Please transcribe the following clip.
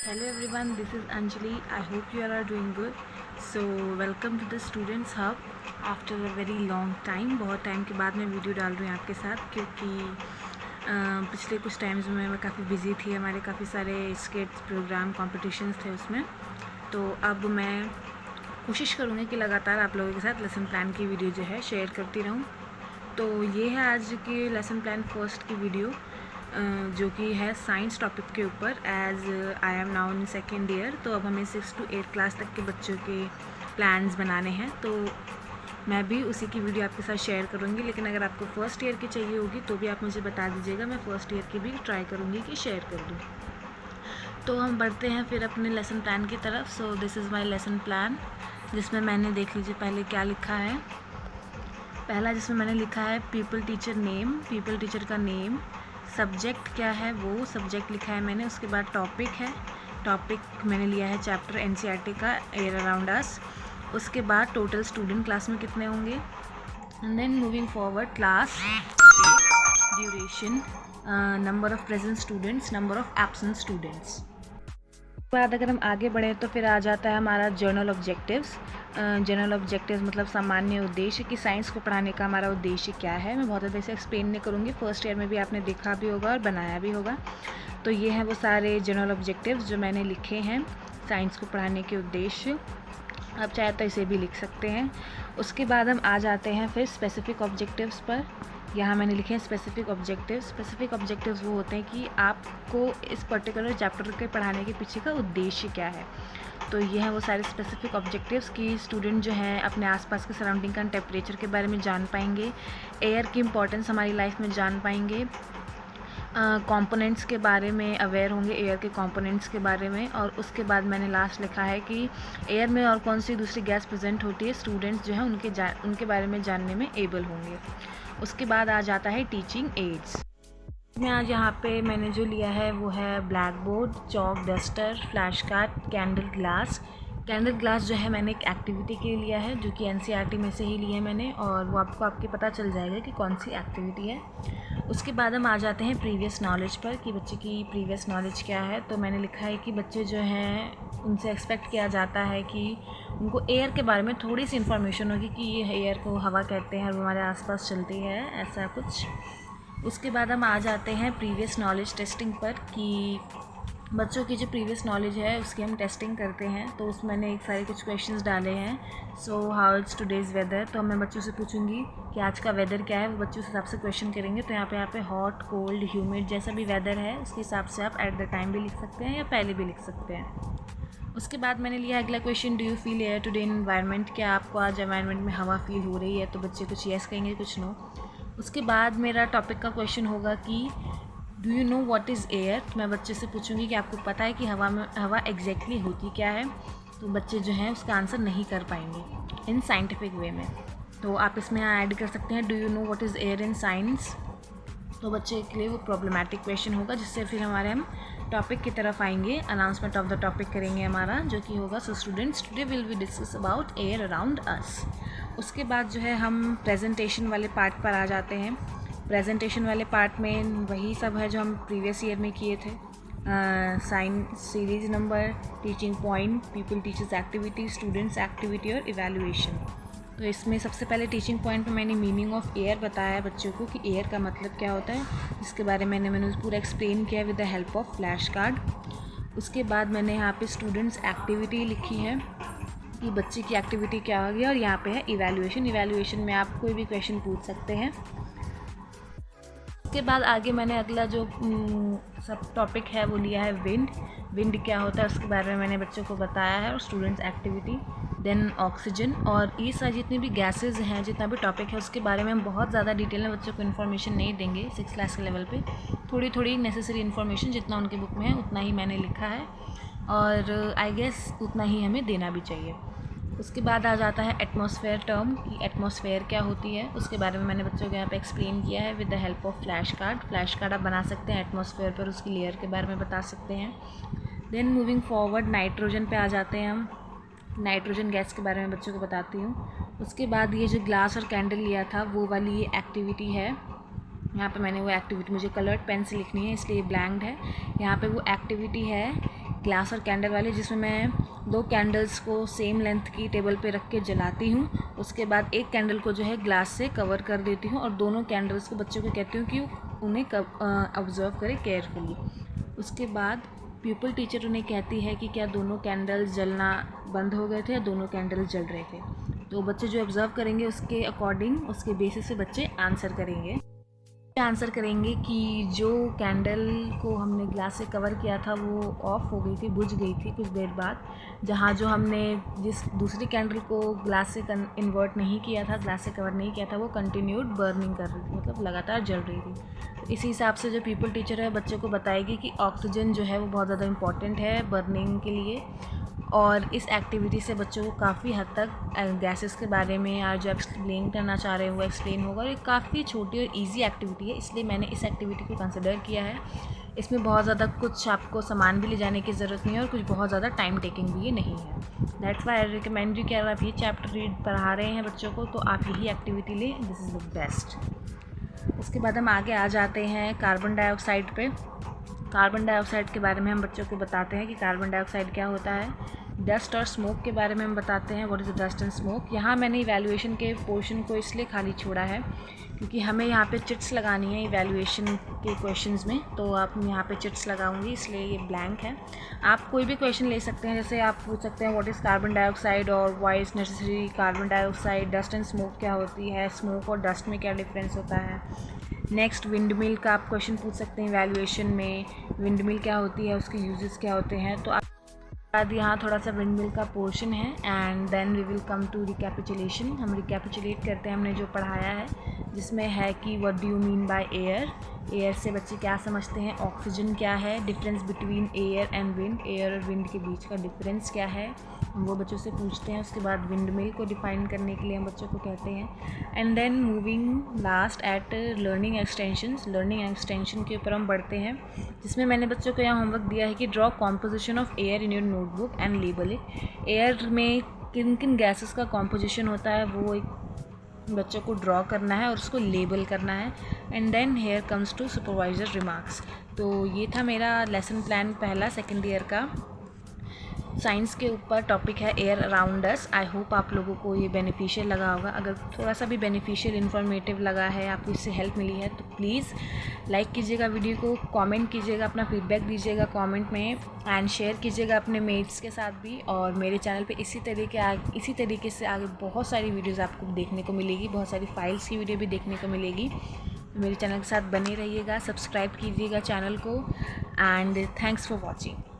Hello everyone, this is Anjali. I hope you all are doing good. So welcome to the Students Hub after a very long time. बहुत time के बाद मैं video डाल रही हूँ आपके साथ क्योंकि पिछले कुछ टाइम्स में मैं काफ़ी बिज़ी थी। हमारे काफ़ी सारे स्केट्स प्रोग्राम कॉम्पिटिशन्स थे उसमें। तो अब मैं कोशिश करूँगी कि लगातार आप लोगों के साथ लेसन प्लान की वीडियो जो है शेयर करती रहूँ। तो ये है आज की लेसन प्लान फर्स्ट की वीडियो जो कि है साइंस टॉपिक के ऊपर। As I am now in second year, तो अब हमें 6 to 8 क्लास तक के बच्चों के प्लान्स बनाने हैं, तो मैं भी उसी की वीडियो आपके साथ शेयर करूँगी। लेकिन अगर आपको फर्स्ट ईयर की चाहिए होगी तो भी आप मुझे बता दीजिएगा, मैं फ़र्स्ट ईयर की भी ट्राई करूँगी कि शेयर कर दूँ। तो हम बढ़ते हैं फिर अपने लेसन प्लान की तरफ। So this is my lesson plan, जिसमें मैंने देख लीजिए पहले क्या लिखा है। पहला जिसमें मैंने लिखा है people teacher name, people teacher का नेम। सब्जेक्ट क्या है वो सब्जेक्ट लिखा है मैंने। उसके बाद टॉपिक है, टॉपिक मैंने लिया है चैप्टर एनसीईआरटी का एयर अराउंड अस। उसके बाद टोटल स्टूडेंट क्लास में कितने होंगे, and then moving forward class duration, number of present students, number of absent students. बाद अगर हम आगे बढ़े तो फिर आ जाता है हमारा जर्नल ऑब्जेक्टिव्स। जनरल ऑब्जेक्टिव्स मतलब सामान्य उद्देश्य कि साइंस को पढ़ाने का हमारा उद्देश्य क्या है। मैं बहुत ज़्यादा इसे एक्सप्लेन नहीं करूँगी, फर्स्ट ईयर में भी आपने देखा भी होगा और बनाया भी होगा। तो ये हैं वो सारे जनरल ऑब्जेक्टिव्स जो मैंने लिखे हैं साइंस को पढ़ाने के उद्देश्य। आप चाहे तो इसे भी लिख सकते हैं। उसके बाद हम आ जाते हैं फिर स्पेसिफिक ऑब्जेक्टिव्स पर। यहाँ मैंने लिखे हैं स्पेसिफिक ऑब्जेक्टिव्स। स्पेसिफिक ऑब्जेक्टिव्स वो होते हैं कि आपको इस पर्टिकुलर चैप्टर के पढ़ाने के पीछे का उद्देश्य क्या है। तो ये हैं वो सारे स्पेसिफिक ऑब्जेक्टिव्स कि स्टूडेंट जो है अपने आसपास के सराउंडिंग का टेम्परेचर के बारे में जान पाएंगे, एयर की इम्पोर्टेंस हमारी लाइफ में जान पाएंगे, कंपोनेंट्स के बारे में अवेयर होंगे, एयर के कंपोनेंट्स के बारे में। और उसके बाद मैंने लास्ट लिखा है कि एयर में और कौन सी दूसरी गैस प्रेजेंट होती है, स्टूडेंट्स जो है उनके बारे में जानने में एबल होंगे। उसके बाद आ जाता है टीचिंग एड्स। मैं आज यहाँ पे मैंने जो लिया है वो है black board, chalk, duster, flash card, candle glass. Candle glass जो है मैंने एक एक्टिविटी के लिए लिया है जो कि एनसीईआरटी में से ही ली है मैंने, और वो आपको आपके पता चल जाएगा कि कौन सी एक्टिविटी है। उसके बाद हम आ जाते हैं प्रीवियस नॉलेज पर कि बच्चे की प्रीवियस नॉलेज क्या है। तो मैंने लिखा है कि बच्चे जो हैं उनसे एक्सपेक्ट किया जाता है कि उनको एयर के बारे में थोड़ी सी इन्फॉर्मेशन होगी कि ये एयर को हवा कहते हैं और वो हमारे आसपास चलती है, ऐसा कुछ। उसके बाद हम आ जाते हैं प्रीवियस नॉलेज टेस्टिंग पर कि बच्चों की जो प्रीवियस नॉलेज है उसकी हम टेस्टिंग करते हैं। तो उसमें मैंने एक सारे कुछ क्वेश्चंस डाले हैं। So how it's today's weather, तो मैं बच्चों से पूछूंगी कि आज का वेदर क्या है, वो बच्चों उस हिसाब से क्वेश्चन करेंगे। तो यहाँ पे हॉट, कोल्ड, ह्यूमिड जैसा भी वेदर है उसके हिसाब से आप एट द टाइम भी लिख सकते हैं या पहले भी लिख सकते हैं। उसके बाद मैंने लिया अगला question, do you feel air today in environment, क्या आपको आज एनवायरनमेंट में हवा फील हो रही है। तो बच्चे कुछ येस कहेंगे, कुछ नो। उसके बाद मेरा टॉपिक का क्वेश्चन होगा कि do you know what is air. मैं बच्चे से पूछूंगी कि आपको पता है कि हवा एग्जैक्टली होती क्या है। तो बच्चे जो हैं उसका आंसर नहीं कर पाएंगे इन साइंटिफिक वे में। तो आप इसमें ऐड कर सकते हैं do you know what is air in science. तो बच्चे के लिए वो प्रॉब्लमैटिक क्वेश्चन होगा, जिससे फिर हम टॉपिक की तरफ आएंगे। अनाउंसमेंट ऑफ द टॉपिक करेंगे हमारा, जो कि होगा so students today will be discuss about air around us. उसके बाद जो है हम प्रेजेंटेशन वाले पार्ट पर आ जाते हैं। प्रेजेंटेशन वाले पार्ट में वही सब है जो हम प्रीवियस ईयर में किए थे। Science series number, teaching point, people teachers activity, students activity और इवैल्यूएशन। तो इसमें सबसे पहले टीचिंग पॉइंट में मैंने मीनिंग ऑफ एयर बताया बच्चों को कि एयर का मतलब क्या होता है, जिसके बारे में मैंने पूरा एक्सप्लेन किया with the help of flash card. उसके बाद मैंने यहाँ पे स्टूडेंट्स एक्टिविटी लिखी है कि बच्चे की एक्टिविटी क्या होगी, और यहाँ पे है इवैल्यूएशन। इवैल्यूएशन में आप कोई भी क्वेश्चन पूछ सकते हैं। उसके बाद आगे मैंने अगला जो सब टॉपिक है वो लिया है विंड। विंड क्या होता है उसके बारे में मैंने बच्चों को बताया है, और स्टूडेंट्स एक्टिविटी। देन ऑक्सीजन, और ये सारी जितनी भी गैसेज हैं, जितना भी टॉपिक है उसके बारे में हम बहुत ज़्यादा डिटेल में बच्चों को इन्फॉर्मेशन नहीं देंगे 6 क्लास के लेवल पे। थोड़ी थोड़ी नेसेसरी इन्फॉर्मेशन जितना उनके बुक में है उतना ही मैंने लिखा है, और आई गेस उतना ही हमें देना भी चाहिए। उसके बाद आ जाता है एटमॉस्फेयर टर्म कि एटमॉस्फेयर क्या होती है, उसके बारे में मैंने बच्चों को यहाँ पे एक्सप्लेन किया है with the help of flash card. Flash card आप बना सकते हैं एटमॉस्फेयर पर, उसकी लेयर के बारे में बता सकते हैं। देन मूविंग फॉरवर्ड नाइट्रोजन पे आ जाते हैं हम। नाइट्रोजन गैस के बारे में बच्चों को बताती हूँ। उसके बाद ये जो ग्लास और कैंडल लिया था वो वाली ये एक्टिविटी है। यहाँ पे मैंने वो एक्टिविटी, मुझे कलर्ड पेन से लिखनी है इसलिए ब्लैंक्ड है। यहाँ पे वो एक्टिविटी है ग्लास और कैंडल वाले, जिसमें मैं 2 कैंडल्स को सेम लेंथ की टेबल पे रख के जलाती हूँ। उसके बाद एक कैंडल को जो है ग्लास से कवर कर देती हूँ और दोनों कैंडल्स को बच्चों को कहती हूँ कि उन्हें ऑब्ज़र्व करें केयरफुली। उसके बाद प्यूपल टीचर उन्हें कहती है कि क्या दोनों कैंडल्स जलना बंद हो गए थे या दोनों कैंडल्स जल रहे थे। तो बच्चे जो ऑब्ज़र्व करेंगे उसके अकॉर्डिंग, उसके बेसिस से बच्चे आंसर करेंगे कि जो कैंडल को हमने ग्लास से कवर किया था वो ऑफ हो गई थी, बुझ गई थी कुछ देर बाद, जहाँ जो हमने जिस दूसरी कैंडल को ग्लास से इन्वर्ट नहीं किया था, ग्लास से कवर नहीं किया था, वो कंटिन्यूड बर्निंग कर रही थी, मतलब लगातार जल रही थी। तो इसी हिसाब से जो पीपल टीचर है बच्चों को बताएगी कि ऑक्सीजन जो है वो बहुत ज़्यादा इंपॉर्टेंट है बर्निंग के लिए। और इस एक्टिविटी से बच्चों को काफ़ी हद तक गैसेस के बारे में या जो एक्सप्लेन करना चाह रहे हैं वो एक्सप्लेन होगा। और ये काफ़ी छोटी और इजी एक्टिविटी है, इसलिए मैंने इस एक्टिविटी को कंसिडर किया है। इसमें बहुत ज़्यादा कुछ आपको सामान भी ले जाने की ज़रूरत नहीं है और कुछ बहुत ज़्यादा टाइम टेकिंग भी ये नहीं है। That's why I recommend you कि अगर आप ये चैप्टर रीड पढ़ा रहे हैं बच्चों को तो आप यही एक्टिविटी लें, दिस इज़ द बेस्ट। उसके बाद हम आगे आ जाते हैं कार्बन डाइऑक्साइड पे। कार्बन डाइऑक्साइड के बारे में हम बच्चों को बताते हैं कि कार्बन डाइऑक्साइड क्या होता है। डस्ट और स्मोक के बारे में हम बताते हैं, what is the dust and smoke. यहाँ मैंने इवैल्यूएशन के पोर्शन को इसलिए खाली छोड़ा है क्योंकि हमें यहाँ पे चिट्स लगानी है इवैल्यूएशन के क्वेश्चंस में, तो आप यहाँ पे चिट्स लगाऊंगी, इसलिए ये ब्लैंक है। आप कोई भी क्वेश्चन ले सकते हैं, जैसे आप पूछ सकते हैं व्हाट इज़ कार्बन डाइऑक्साइड और why is necessary carbon dioxide, dust and smoke क्या होती है, स्मोक और डस्ट में क्या डिफरेंस होता है। नेक्स्ट विंड मिल का आप क्वेश्चन पूछ सकते हैं इवैल्यूएशन में, विंड मिल क्या होती है, उसके यूजेस क्या होते हैं। तो बाद यहाँ थोड़ा सा विंड मिल का पोर्शन है and then we will come to recapitulation. हम रिकैपिचुलेट करते हैं हमने जो पढ़ाया है, जिसमें है कि what do you mean by air. Air से बच्चे क्या समझते हैं, ऑक्सीजन क्या है, difference between air and wind, air और विंड के बीच का डिफरेंस क्या है, हम वो बच्चों से पूछते हैं। उसके बाद विंड मिल को डिफाइन करने के लिए हम बच्चों को कहते हैं। And then moving last at learning extensions. Learning extension के ऊपर हम बढ़ते हैं, जिसमें मैंने बच्चों को यहाँ होमवर्क दिया है कि draw composition of air in your notebook and label it. Air में किन किन गैसेस का कॉम्पोजिशन होता है वो एक बच्चों को ड्रॉ करना है और उसको लेबल करना है। And then here comes to supervisor remarks. तो ये था मेरा लेसन प्लान पहला सेकेंड ईयर का। साइंस के ऊपर टॉपिक है air around us. I hope आप लोगों को ये बेनिफिशियल लगा होगा। अगर थोड़ा सा भी बेनिफिशियल इन्फॉर्मेटिव लगा है, आपको इससे हेल्प मिली है, तो प्लीज़ लाइक कीजिएगा वीडियो को, कमेंट कीजिएगा, अपना फीडबैक दीजिएगा कमेंट में एंड शेयर कीजिएगा अपने मेट्स के साथ भी। और मेरे चैनल पे इसी तरीके से आगे बहुत सारी वीडियोज़ आपको देखने को मिलेगी, बहुत सारी फाइल्स की वीडियो भी देखने को मिलेगी। मेरे चैनल के साथ बने रहिएगा, सब्सक्राइब कीजिएगा चैनल को एंड थैंक्स फॉर वॉचिंग।